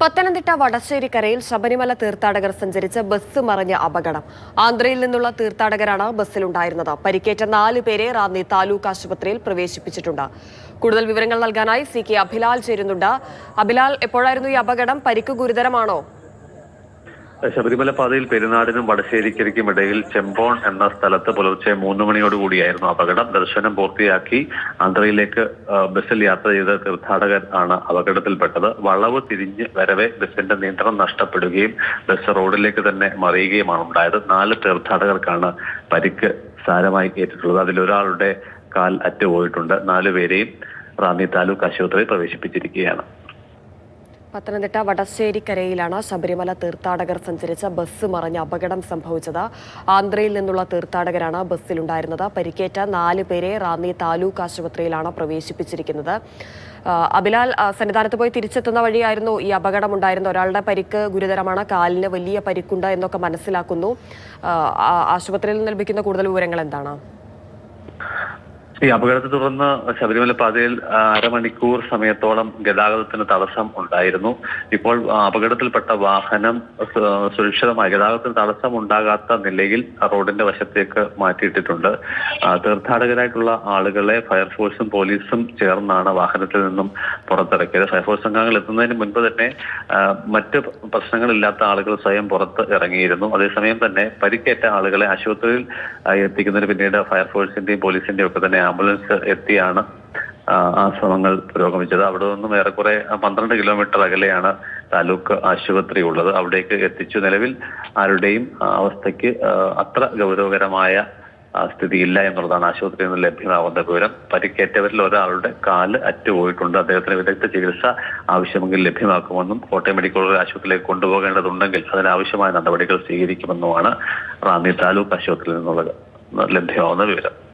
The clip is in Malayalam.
പത്തനംതിട്ട വടശ്ശേരിക്കരയിൽ ശബരിമല തീർത്ഥാടകർ സഞ്ചരിച്ച ബസ് മറിഞ്ഞ അപകടം. ആന്ധ്രയിൽ നിന്നുള്ള തീർത്ഥാടകരാണ് ബസ്സിലുണ്ടായിരുന്നത്. പരിക്കേറ്റ 4 പേരെ റാന്നി താലൂക്ക് ആശുപത്രിയിൽ പ്രവേശിപ്പിച്ചിട്ടുണ്ട്. കൂടുതൽ വിവരങ്ങൾ നൽകാനായി CK അഭിലാൽ ചേരുന്നുണ്ട്. അഭിലാൽ, എപ്പോഴായിരുന്നു ഈ അപകടം? പരിക്ക് ഗുരുതരമാണോ? ശബരിമല പാതയിൽ പെരുന്നാടിനും വടശ്ശേരിക്കരിക്കും ഇടയിൽ ചെമ്പോൺ എന്ന സ്ഥലത്ത് പുലർച്ചെ 3 മണിയോടുകൂടിയായിരുന്നു അപകടം. ദർശനം പൂർത്തിയാക്കി ആന്ധ്രയിലേക്ക് ബസ്സിൽ യാത്ര ചെയ്ത തീർത്ഥാടകർ ആണ് അപകടത്തിൽപ്പെട്ടത്. വളവ് തിരിഞ്ഞ് വരവെ ബസ്സിന്റെ നിയന്ത്രണം നഷ്ടപ്പെടുകയും ബസ് റോഡിലേക്ക് തന്നെ മറിയുകയുമാണ് ഉണ്ടായത്. 4 തീർത്ഥാടകർക്കാണ് പരിക്ക് സാരമായി ഏറ്റിട്ടുള്ളത്. അതിലൊരാളുടെ കാൽ അറ്റുപോയിട്ടുണ്ട്. 4 പേരെയും റാന്നി താലൂക്ക് ആശുപത്രിയിൽ പ്രവേശിപ്പിച്ചിരിക്കുകയാണ്. പത്തനംതിട്ട വടശ്ശേരിക്കരയിലാണ് ശബരിമല തീർത്ഥാടകർ സഞ്ചരിച്ച ബസ് മറിഞ്ഞ അപകടം സംഭവിച്ചത്. ആന്ധ്രയിൽ നിന്നുള്ള തീർത്ഥാടകരാണ് ബസ്സിലുണ്ടായിരുന്നത്. പരിക്കേറ്റ 4 പേരെ റാന്നി താലൂക്ക് ആശുപത്രിയിലാണ് പ്രവേശിപ്പിച്ചിരിക്കുന്നത്. അഭിലാൽ, സന്നിധാനത്ത് പോയി തിരിച്ചെത്തുന്ന വഴിയായിരുന്നു ഈ അപകടം ഉണ്ടായിരുന്നത്. ഒരാളുടെ പരിക്ക് ഗുരുതരമാണ്, കാലിന് വലിയ പരിക്കുണ്ട് എന്നൊക്കെ മനസ്സിലാക്കുന്നു. ആശുപത്രിയിൽ നിന്ന് ലഭിക്കുന്ന കൂടുതൽ വിവരങ്ങൾ എന്താണ്? ഈ അപകടത്തെ തുടർന്ന് ശബരിമല പാതയിൽ അരമണിക്കൂർ സമയത്തോളം ഗതാഗതത്തിന് തടസ്സം ഉണ്ടായിരുന്നു. ഇപ്പോൾ അപകടത്തിൽപ്പെട്ട വാഹനം സുരക്ഷിതമായി ഗതാഗതത്തിന് തടസ്സം ഉണ്ടാകാത്ത നിലയിൽ റോഡിന്റെ വശത്തേക്ക് മാറ്റിയിട്ടിട്ടുണ്ട്. തീർത്ഥാടകരായിട്ടുള്ള ആളുകളെ ഫയർഫോഴ്സും പോലീസും ചേർന്നാണ് വാഹനത്തിൽ നിന്നും പുറത്തിറക്കിയത്. ഫയർഫോഴ്സ് അംഗങ്ങൾ എത്തുന്നതിന് മുൻപ് തന്നെ മറ്റ് പ്രശ്നങ്ങളില്ലാത്ത ആളുകൾ സ്വയം പുറത്ത് ഇറങ്ങിയിരുന്നു. അതേസമയം തന്നെ പരിക്കേറ്റ ആളുകളെ ആശുപത്രിയിൽ എത്തിക്കുന്നതിന് പിന്നീട് ഫയർഫോഴ്സിന്റെയും പോലീസിന്റെയും ഒക്കെ തന്നെ ആംബുലൻസ് എത്തിയാണ് ആ ശ്രമങ്ങൾ പുരോഗമിച്ചത്. അവിടെ നിന്നും ഏറെക്കുറെ 12 കിലോമീറ്റർ അകലെയാണ് താലൂക്ക് ആശുപത്രി ഉള്ളത്. അവിടേക്ക് എത്തിച്ചു. നിലവിൽ ആരുടെയും അവസ്ഥയ്ക്ക് അത്ര ഗൗരവകരമായ സ്ഥിതിയില്ല എന്നുള്ളതാണ് ആശുപത്രിയിൽ നിന്ന് ലഭ്യമാകുന്ന വിവരം. പരിക്കേറ്റവരിൽ ഒരാളുടെ കാല് അറ്റുപോയിട്ടുണ്ട്. അദ്ദേഹത്തിന് വിദഗ്ധ ചികിത്സ ആവശ്യമെങ്കിൽ ലഭ്യമാക്കുമെന്നും കോട്ടയം മെഡിക്കൽ കോളേജ് ആശുപത്രിയിലേക്ക് കൊണ്ടുപോകേണ്ടതുണ്ടെങ്കിൽ അതിനാവശ്യമായ നടപടികൾ സ്വീകരിക്കുമെന്നുമാണ് റാന്നി താലൂക്ക് ആശുപത്രിയിൽ നിന്നുള്ള ലഭ്യമാകുന്ന വിവരം.